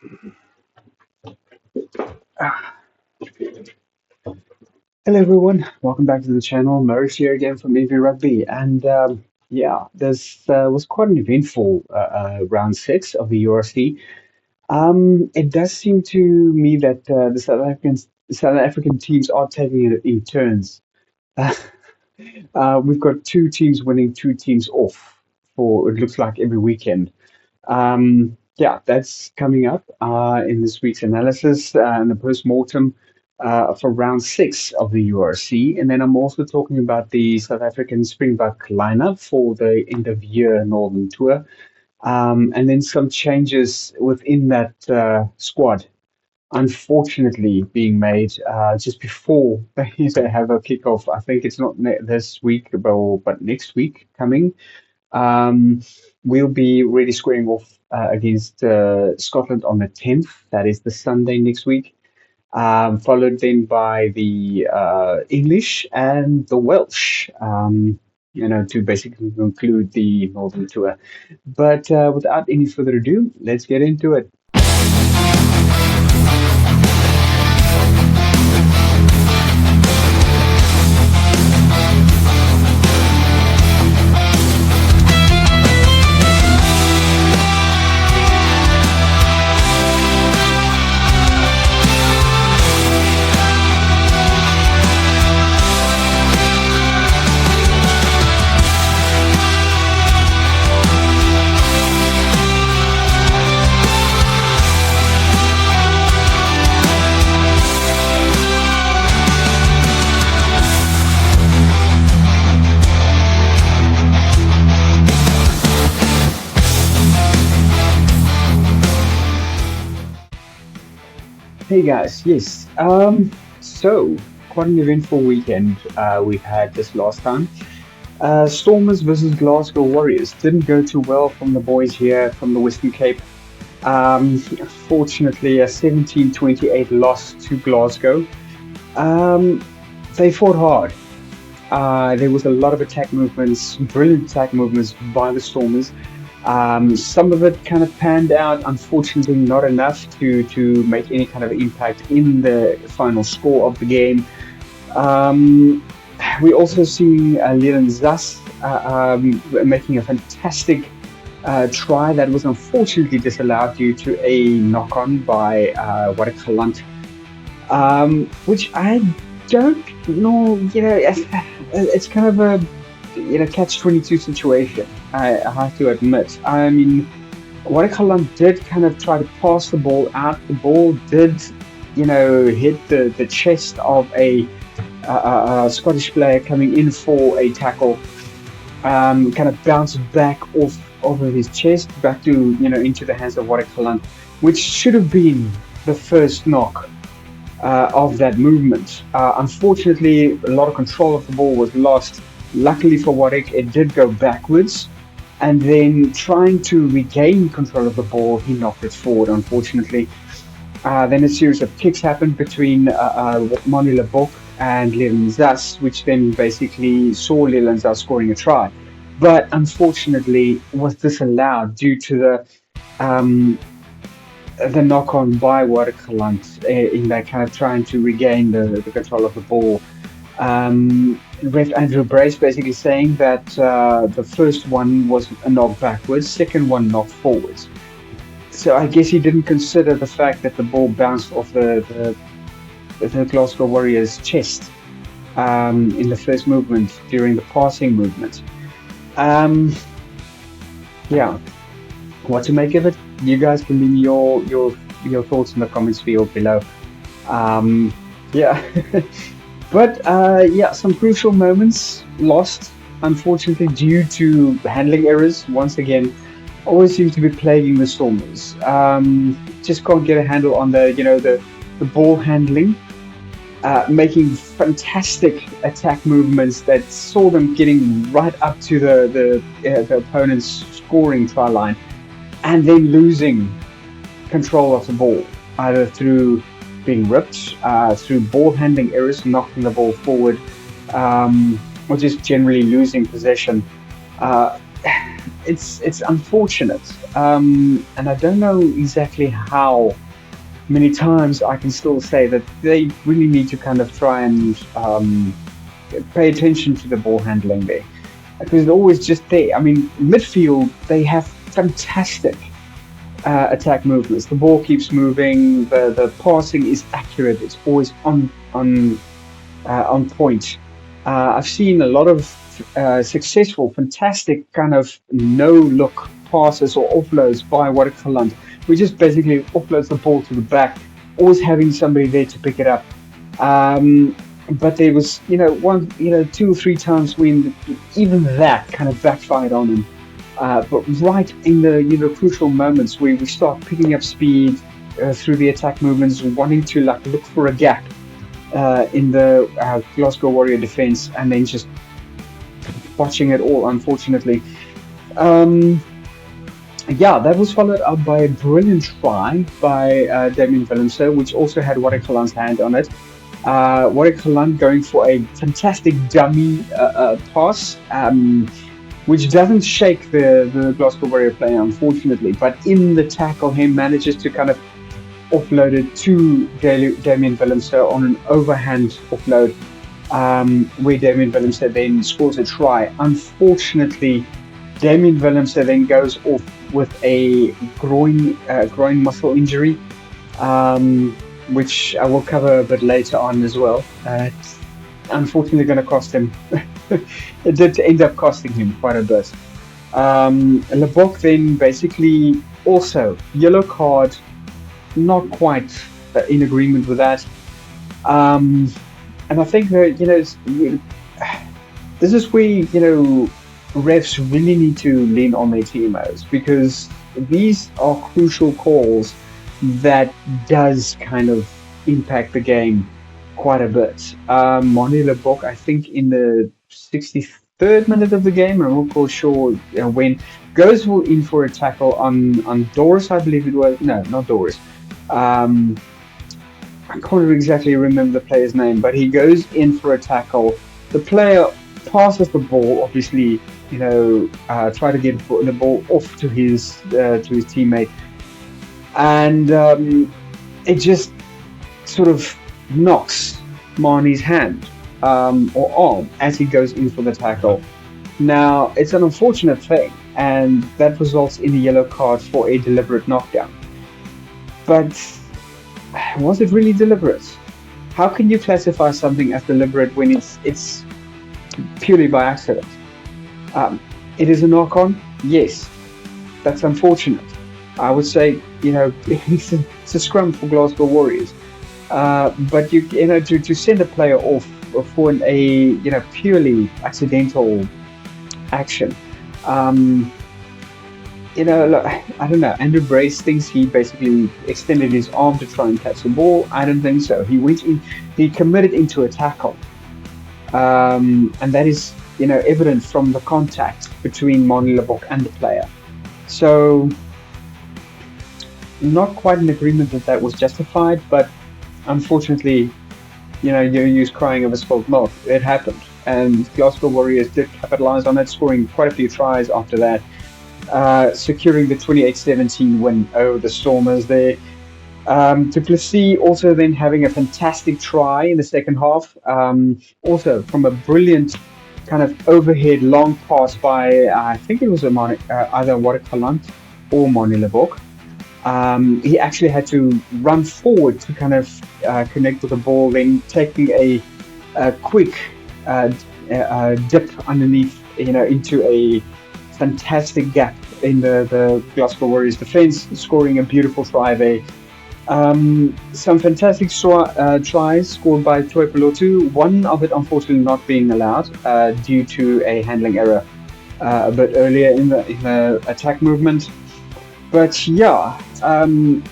Hello everyone, welcome back to the channel. Maurice here again from EV Rugby, and this was quite an eventful round six of the URC. It does seem to me that the South African teams are taking it in turns. We've got two teams winning, two teams off for it looks like every weekend. Yeah, that's coming up in this week's analysis and the postmortem for round six of the URC. And then I'm also talking about the South African Springbok lineup for the end of year Northern Tour. And then some changes within that squad, unfortunately, being made just before they have a kickoff. I think it's not this week, but next week coming. Um, we'll be really squaring off against Scotland on the 10th. That is the Sunday next week. Followed then by the English and the Welsh, to basically conclude the Northern Tour. But without any further ado, let's get into it. Hey guys, yes. So quite an eventful weekend we've had this last time. Stormers versus Glasgow Warriors didn't go too well from the boys here from the Western Cape. Fortunately, a 17-28 loss to Glasgow. Um, they fought hard. There was a lot of attack movements, brilliant attack movements by the Stormers. Some of it kind of panned out, unfortunately, not enough to make any kind of impact in the final score of the game. Um, we also see Leland Zas making a fantastic try that was unfortunately disallowed due to a knock on by Warwick, which I don't know, it's kind of a catch-22 situation. I have to admit. I mean, Warwick did kind of try to pass the ball out. The ball did, hit the chest of a Scottish player coming in for a tackle. Kind of bounced back off of his chest, back to into the hands of Warwick, which should have been the first knock of that movement. Unfortunately, a lot of control of the ball was lost. Luckily for Warwick, it did go backwards, and then trying to regain control of the ball, he knocked it forward, unfortunately. Then a series of kicks happened between Manu Lebok and Leland Zas, which then basically saw Leland Zas scoring a try. But unfortunately, was disallowed due to the knock on by Warwick in that kind of trying to regain the control of the ball. Ref Andrew Brace basically saying that the first one was a knock backwards, second one knocked forwards. So I guess he didn't consider the fact that the ball bounced off the Glasgow Warriors' chest in the first movement during the passing movement. Yeah, what to make of it? You guys can leave me your thoughts in the comments field below. Yeah. But yeah, some crucial moments lost, unfortunately, due to handling errors. Once again, always seems to be plaguing the Stormers. Just can't get a handle on the ball handling, making fantastic attack movements that saw them getting right up to the opponent's scoring try line, and then losing control of the ball, either through being ripped, through ball handling errors, knocking the ball forward, or just generally losing possession. it's unfortunate, and I don't know exactly how many times I can still say that they really need to kind of try and pay attention to the ball handling there, because it's always just there. I mean, midfield, they have fantastic attack movements. The ball keeps moving. The passing is accurate. It's always on point. I've seen a lot of successful, fantastic kind of no-look passes or offloads by Waterkaland. We just basically offloads the ball to the back, always having somebody there to pick it up. But there was, two or three times when even that kind of backfired on him. But right in the crucial moments where we start picking up speed through the attack movements, wanting to like look for a gap in the Glasgow Warrior defense, and then just watching it all, unfortunately. Yeah, that was followed up by a brilliant try by Damien Willemse, which also had Waterkaland's hand on it. Waterkaland going for a fantastic dummy pass, which doesn't shake the Glasgow Warrior player, unfortunately, but in the tackle, he manages to kind of offload it to Damien Willemse on an overhand offload, where Damien Willemse then scores a try. Unfortunately, Damien Willemse then goes off with a groin muscle injury, which I will cover a bit later on as well. It's unfortunately going to cost him. It did end up costing him quite a bit. Lebok then basically also yellow card, not quite in agreement with that. And I think that, this is where, refs really need to lean on their teammates, because these are crucial calls that does kind of impact the game quite a bit. Moni Lebok, I think in the 63rd minute of the game, I'm not quite sure when, goes in for a tackle on Doris, I believe it was. No, not Doris. I can't exactly remember the player's name, but he goes in for a tackle. The player passes the ball, obviously, try to get the ball off to his teammate, and it just sort of knocks Marnie's hand or arm as he goes in for the tackle. Now, it's an unfortunate thing, and that results in a yellow card for a deliberate knockdown. But was it really deliberate? How can you classify something as deliberate when it's purely by accident? It is a knock-on, yes. That's unfortunate. I would say, it's a scrum for Glasgow Warriors. But to send a player off for a purely accidental action. Look, I don't know. Andrew Brace thinks he basically extended his arm to try and catch the ball. I don't think so. He went in, he committed into a tackle, and that is evident from the contact between Moni Lebok and the player. So, not quite in agreement that was justified, but unfortunately, you use crying over spilled milk. It happened, and Glasgow Warriors did capitalize on it, scoring quite a few tries after that, securing the 28-17 win over the Stormers there. Du Plessis also then having a fantastic try in the second half, also from a brilliant kind of overhead long pass by, I think it was either Waterkaland or Moni Lebok. He actually had to run forward to kind of connect with the ball, then taking a quick dip underneath, into a fantastic gap in the Glasgow Warriors defense, scoring a beautiful try there. Some fantastic tries scored by Toy Pelotu, one of it unfortunately not being allowed due to a handling error a bit earlier in the attack movement. But yeah, and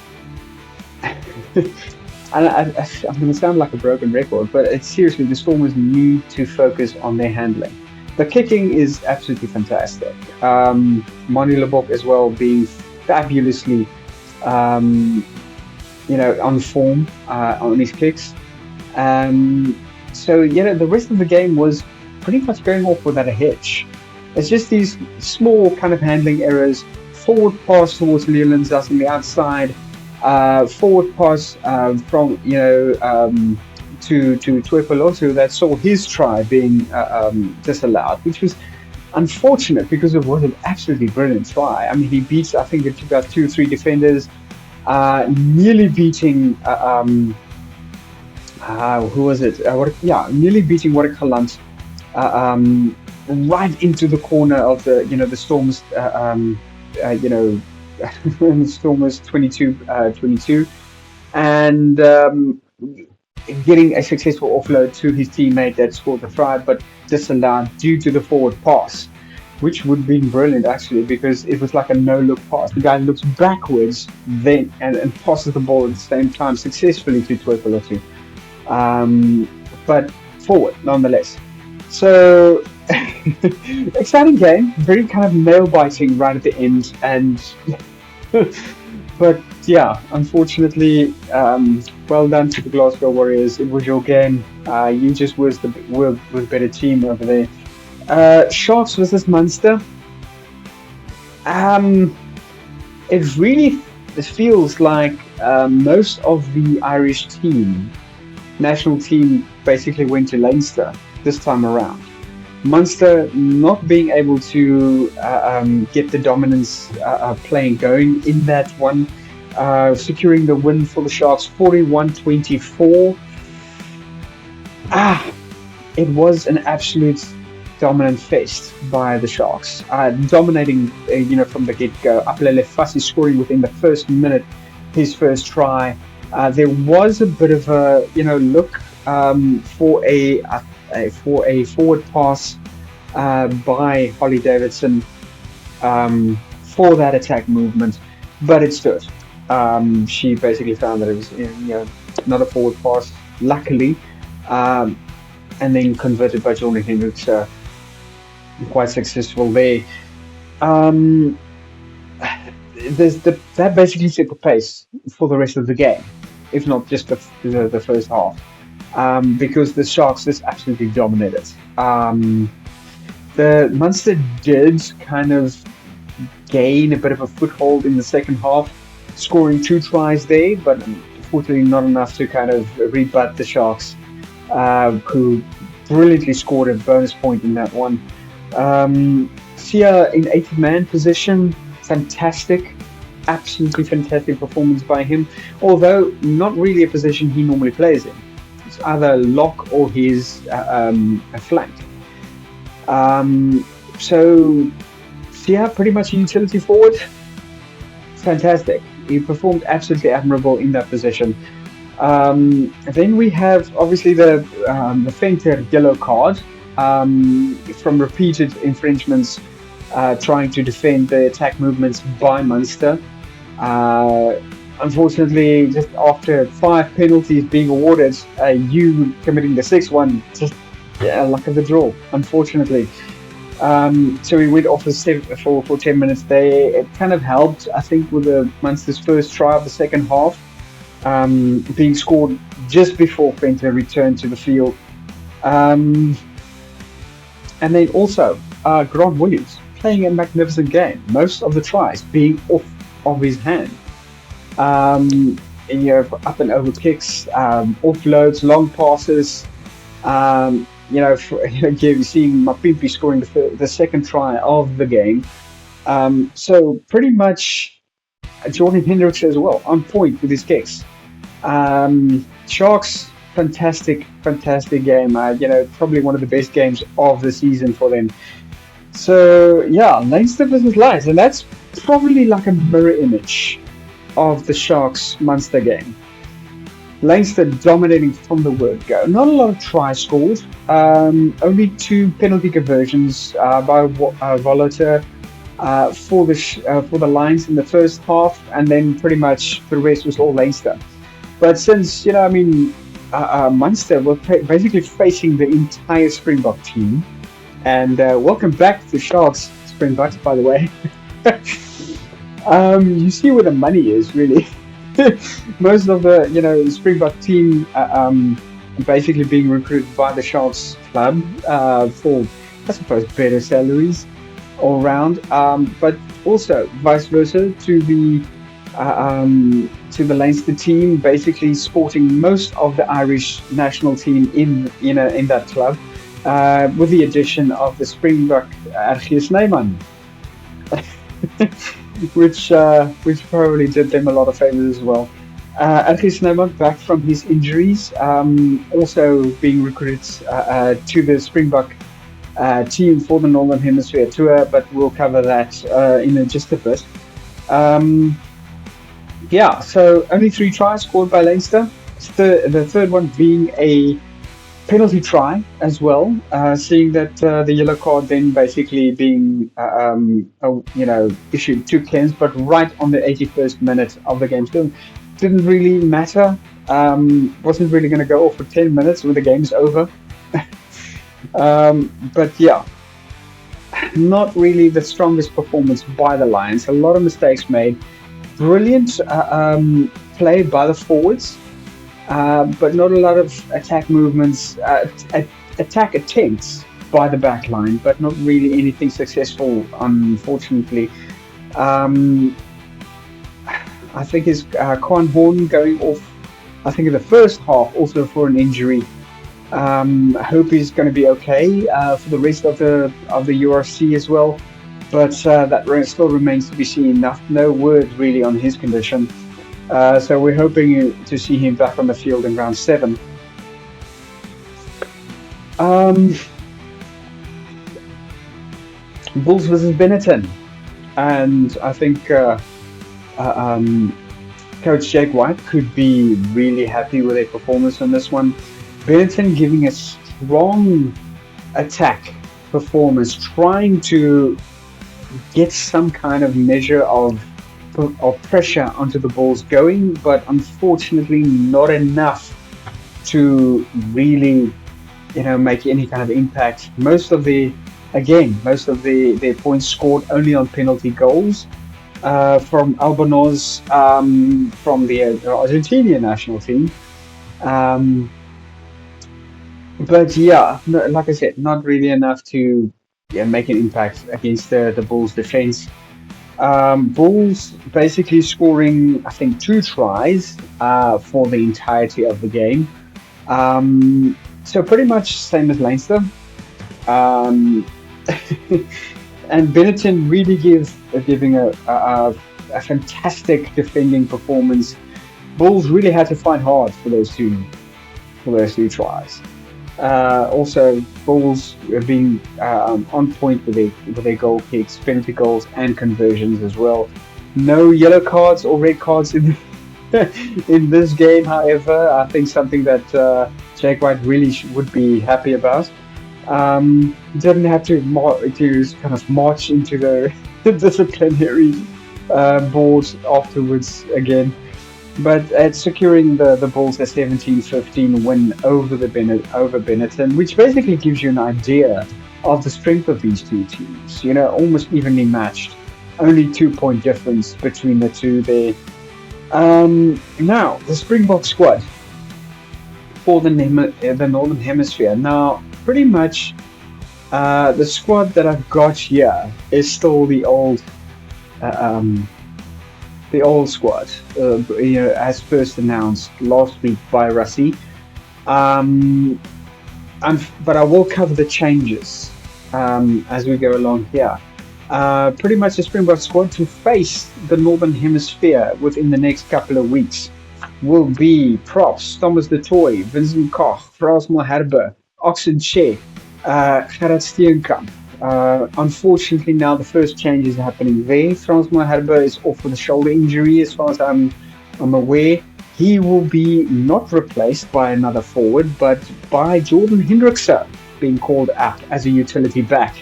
I'm going to sound like a broken record, but it's seriously, the Stormers need to focus on their handling. The kicking is absolutely fantastic. Moni Lebok as well being fabulously, on form on his kicks. So the rest of the game was pretty much going off without a hitch. It's just these small kind of handling errors. Forward pass towards Leland's on the outside. Forward pass from to Tuipulotu that saw his try being disallowed, which was unfortunate because it was an absolutely brilliant try. I mean, he beats, I think it took out 2 or 3 defenders, nearly beating who was it? Nearly beating Waterkalant right into the corner of the Storm's the Stormers 22, and getting a successful offload to his teammate that scored the try, but disallowed due to the forward pass, which would have been brilliant actually because it was like a no-look pass. The guy looks backwards then and passes the ball at the same time successfully to Tuipulotu. But forward nonetheless. So exciting game, very kind of nail biting right at the end, and but yeah, unfortunately, well done to the Glasgow Warriors. It was your game. You just was the better team over there. Sharks versus Munster. It really feels like most of the Irish national team, basically went to Leinster this time around. Munster not being able to get the dominance playing going in that one, securing the win for the Sharks 41-24. It was an absolute dominant fest by the Sharks, dominating from the get-go. Apelele Fassi scoring within the first minute, his first try. There was a bit of a look for a forward pass by Holly Davidson for that attack movement, but it stood. She basically found that it was not a forward pass, luckily, and then converted by Jordan Hendricks. Quite successful there. That basically set the pace for the rest of the game, if not just the first half, because the Sharks just absolutely dominated. The Munster did kind of gain a bit of a foothold in the second half, scoring 2 tries there, but unfortunately not enough to kind of rebut the Sharks, who brilliantly scored a bonus point in that one. Sia in 80-man position, fantastic, absolutely fantastic performance by him, although not really a position he normally plays in. It's either lock or he's a flank. So Sia pretty much a utility forward, fantastic. He performed absolutely admirable in that position. Then we have obviously the Venter yellow card from repeated infringements, trying to defend the attack movements by Munster. Unfortunately, just after 5 penalties being awarded, you committing the 6th one, just luck of the draw, unfortunately. So we went off for 10 minutes there. It kind of helped, I think, with the Munster's first try of the second half, being scored just before Venter returned to the field. And then also, Grant Williams playing a magnificent game. Most of the tries being off of his hand. Up and over kicks, offloads, long passes. Seeing Mapimpi scoring the second try of the game. So pretty much Jordan Hendricks as well, on point with his kicks. Sharks, fantastic game. Probably one of the best games of the season for them. So yeah, Leinster versus Lions, and that's probably like a mirror image of the Sharks Munster game. Leinster dominating from the word go. Not a lot of tries scored. Only 2 penalty conversions by Voloter for the Lions in the first half, and then pretty much the rest was all Leinster. But since Munster were basically facing the entire Springbok team, and welcome back to Sharks Springboks, by the way. You see where the money is, really. Most of the Springbok team basically being recruited by the Sharks club for, I suppose, better salaries. all round. But also vice versa to the Leinster team, basically sporting most of the Irish national team in that club, with the addition of the Springbok Archie Snyman, which probably did them a lot of favors as well. Archie Snyman back from his injuries, also being recruited to the Springbok team for the Northern Hemisphere tour, but we'll cover that in just a bit. Um, yeah, so only three tries scored by Leinster. The third one being a penalty try as well, seeing that the yellow card then basically being issued to Cairns, but right on the 81st minute of the game. So didn't really matter. Wasn't really going to go off for 10 minutes when the game's over. But yeah, not really the strongest performance by the Lions. A lot of mistakes made. Brilliant play by the forwards, but not a lot of attack movements, attack attempts by the back line, but not really anything successful, unfortunately. Um, I think it's Quan Horn going off, I think in the first half, also for an injury. I hope he's going to be okay for the rest of the URC as well, but still remains to be seen. No word really on his condition. So we're hoping to see him back on the field in round 7. Um, Bulls versus Benetton, and I think uh, um, Coach Jake White could be really happy with their performance on this one. Benetton giving a strong attack performance, trying to get some kind of measure of pressure onto the Bulls going, but unfortunately not enough to really, make any kind of impact. Most of the their points scored only on penalty goals from Albanos, from the Argentinian national team. Um, but yeah, no, like I said, not really enough to make an impact against the Bulls defense. Bulls basically scoring, I think, 2 tries for the entirety of the game. So pretty much same as Leinster. Um, and Benetton really giving a fantastic defending performance. Bulls really had to fight hard for those two tries. Also, Bulls being on point with their goal kicks, penalty goals, and conversions as well. No yellow cards or red cards in in this game. However, I think something that Jake White really would be happy about. Didn't have to kind of march into the disciplinary board afterwards again. But at securing the Bulls a 17-15 win over Benetton, which basically gives you an idea of the strength of these two teams. Almost evenly matched. Only 2-point difference between the two there. Now, the Springbok squad for the Northern Hemisphere. Now, pretty much the squad that I've got here is still uh, um, the old squad, as first announced last week by Rassi. Um, but I will cover the changes as we go along here. Pretty much the Springbok squad to face the Northern Hemisphere within the next couple of weeks will be Props, Thomas de Toy, Vincent Koch, Frans Malherbe, Oxen Che, Gerard Steenkamp. Unfortunately, now the first change is happening there. Frans Malherbe is off with a shoulder injury, as far as I'm aware. He will be not replaced by another forward, but by Jordan Hendrickse being called up as a utility back,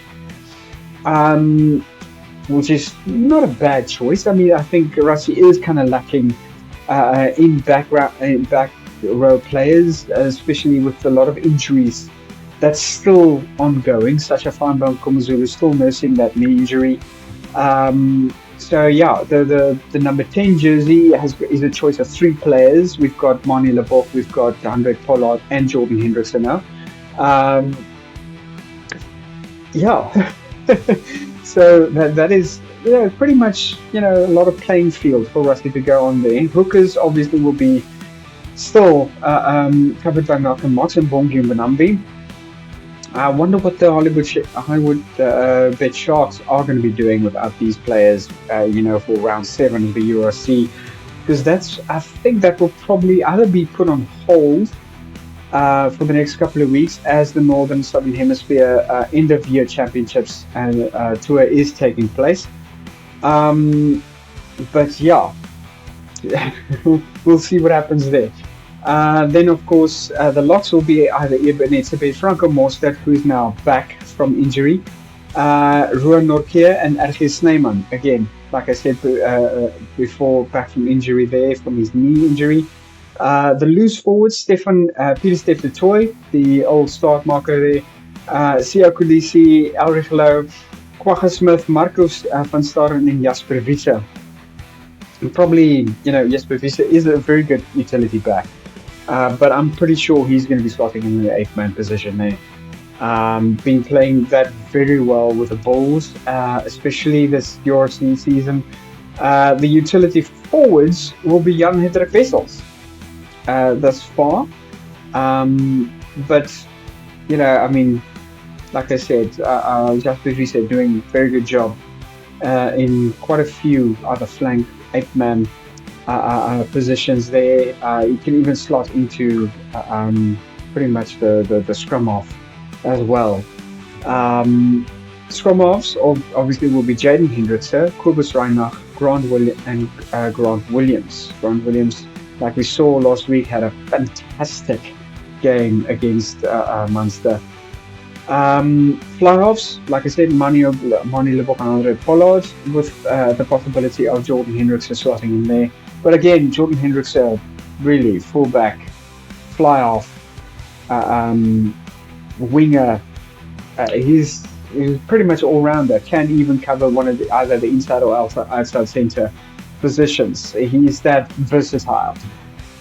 which is not a bad choice. I mean, I think Rassi is kind of lacking in back row players, especially with a lot of injuries that's still ongoing. Such a Feinbaum Komazulu is still nursing that knee injury. So yeah, the number 10 jersey is a choice of 3 players. We've got Mani Leboeuf, we've got Andre Pollard, and Jordan Hendrickse now. Yeah. So that is, pretty much, a lot of playing field for Rusty to go on there. Hookers obviously will be still covered by Malcolm Mox and Bongi Mbonambi. I wonder what the Hollywood Bet Sharks are going to be doing without these players, for round 7 of the URC, because I think that will probably either be put on hold for the next couple of weeks as the Northern Southern Hemisphere end of year championships and tour is taking place. But yeah, we'll see what happens there. Then, of course, the locks will be either Ebenezer Franco Mostert, who is now back from injury, Ruan Norkeer, and Ergis Snyman. Again, like I said before, back from injury there, from his knee injury. The loose forwards, Peter Steph de Toy, the old start marker there, Sia Kulisi, Elrich Lau, Quagga Smith, Marcos van Staren, and Jasper Wiese. And probably, Jasper Wiese is a very good utility back. But I'm pretty sure he's going to be starting in the 8-man position there. Been playing that very well with the Bulls, especially this URC season. The utility forwards will be Jan Hendrik Wessels thus far. But, like I said, Jasper Wiese doing a very good job in quite a few other flank 8-man positions there. You can even slot into pretty much the scrum off as well. Scrum offs obviously will be Jaden Hendrickse, Kobus Reinach, Grant Williams. Grant Williams, like we saw last week, had a fantastic game against Munster. Fly-offs, like I said, Mani Lebok and Andre Pollard, with the possibility of Jordan Hendrickse slotting in there. But again, Jordan Hendrickse, really fullback, fly-off, winger. He's pretty much all-rounder. Can even cover one of either the inside or outside centre positions. He's that versatile.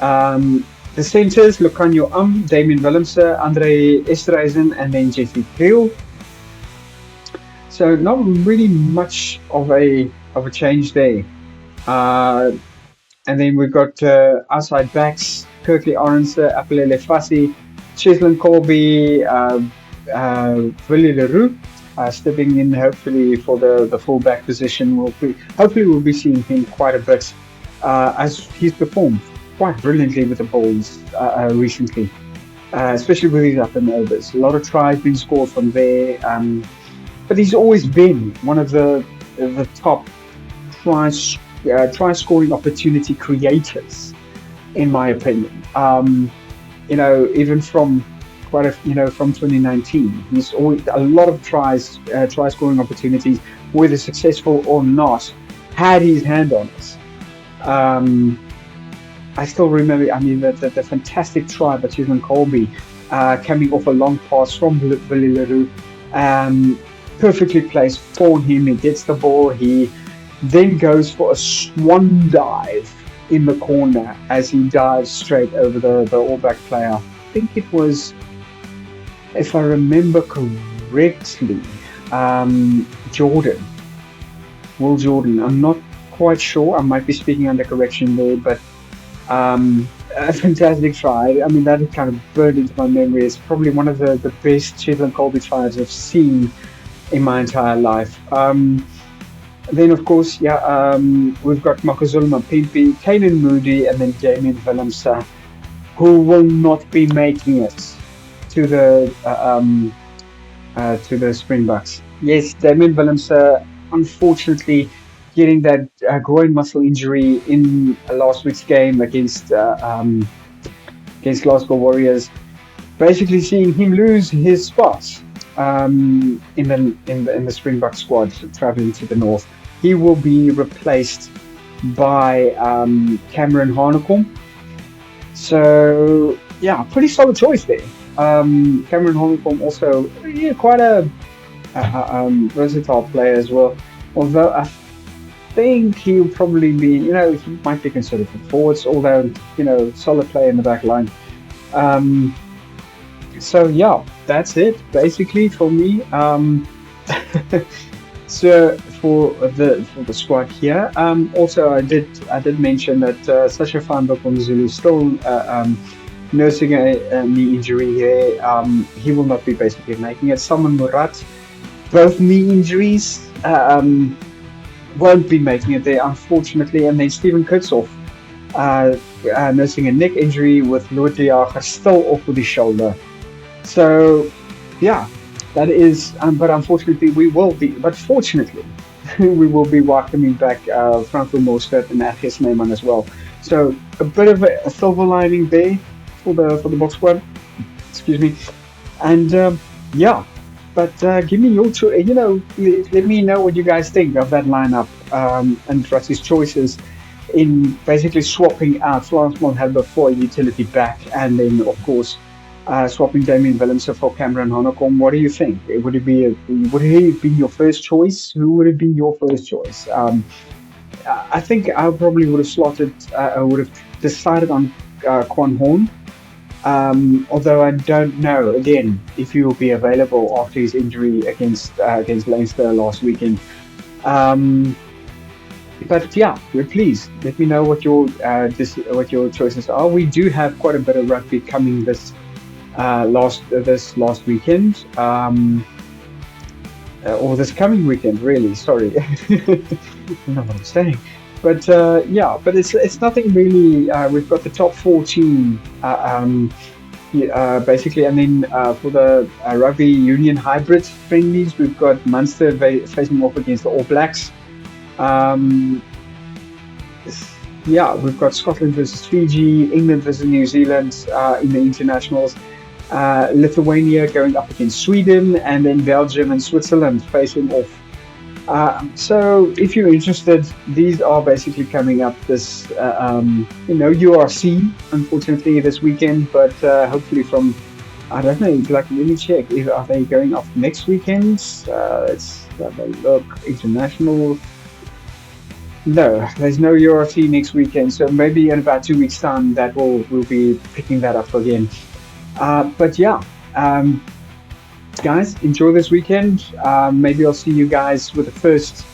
The centres, Lucanio Damien Willemse, Andre Esterhuizen, and then Jeffrey Kriel. So not really much of a change there. And then we've got outside backs, Kirkley Arons, Apelele Fassi, Cheslin Colby, Willie Leroux, stepping in hopefully for the full-back position. Hopefully we'll be seeing him quite a bit as he's performed quite brilliantly with the Bulls recently, especially with his up and overs. A lot of tries being scored from there, but he's always been one of the top try scoring opportunity creators, in my opinion. Even from from 2019, he's always a lot of try scoring opportunities, whether successful or not, had his hand on it. I still remember, the fantastic try by Cheslin Colby, coming off a long pass from Willie Leroux, perfectly placed for him. He gets the ball, he then goes for a swan dive in the corner as he dives straight over the All Black player. I think it was, if I remember correctly, Will Jordan. I'm not quite sure. I might be speaking under correction there, but a fantastic try. That kind of burned into my memory. It's probably one of the best Cheslin Colby tries I've seen in my entire life. Then, of course, we've got Makazulu Mapimpi, Kanan Moody, and then Damien Willemse, who will not be making it to the Springboks. Yes, Damien Willemse, unfortunately, getting that groin muscle injury in last week's game against Glasgow Warriors, basically seeing him lose his spot in the Springbok squad traveling to the north. He will be replaced by Cameron Harnecom. So yeah, pretty solid choice there. Cameron Harnecom also quite a versatile player as well. Although I think he'll probably be, he might be considered for forwards, although, solid player in the back line. So yeah, that's it basically for me. So for the squad here, also I did mention that Sasha van Zulu is still nursing a knee injury here. He will not be basically making it. Salman Murat, both knee injuries, won't be making it there, unfortunately. And then Steven Kurtzhoff, uh, nursing a neck injury with Lodejager still off with his shoulder. So, yeah, that is. But unfortunately, But fortunately, we will be welcoming back Franco Mostert and Atjes Neyman as well. So a bit of a silver lining there for the box squad. Excuse me. And yeah, but give me your choice. Let me know what you guys think of that lineup and Rusty's choices in basically swapping out Frans Monhelber for a utility back, and then of course swapping Damien Willemse for Cameron Honeycomb. What do you think? Would he have been your first choice? Who would have been your first choice? I think I probably would have slotted. I would have decided on Quan Horn. Although I don't know again if he will be available after his injury against Leinster last weekend. Um, but yeah, please let me know what your choices are. We do have quite a bit of rugby coming this last weekend, or this coming weekend. Really, sorry, I don't know what I'm saying. But yeah, but it's nothing really. We've got the top 14. Yeah, basically, and then for the rugby union hybrid friendlies, we've got Munster facing off against the All Blacks. Um, yeah, we've got Scotland versus Fiji, England versus New Zealand in the internationals, Lithuania going up against Sweden, and then Belgium and Switzerland facing off. So, if you're interested, these are basically coming up this, URC, unfortunately, this weekend, but hopefully from, I don't know, like, let me check, are they going off next weekend? Let's have a look. International. No, there's no URC next weekend, so maybe in about 2 weeks' time that we'll be picking that up again. But yeah, guys, enjoy this weekend. Maybe I'll see you guys with the first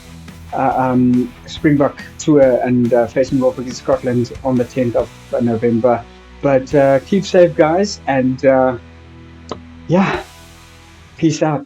Springbok tour and facing off against Scotland on the 10th of November. But keep safe, guys, and yeah, peace out.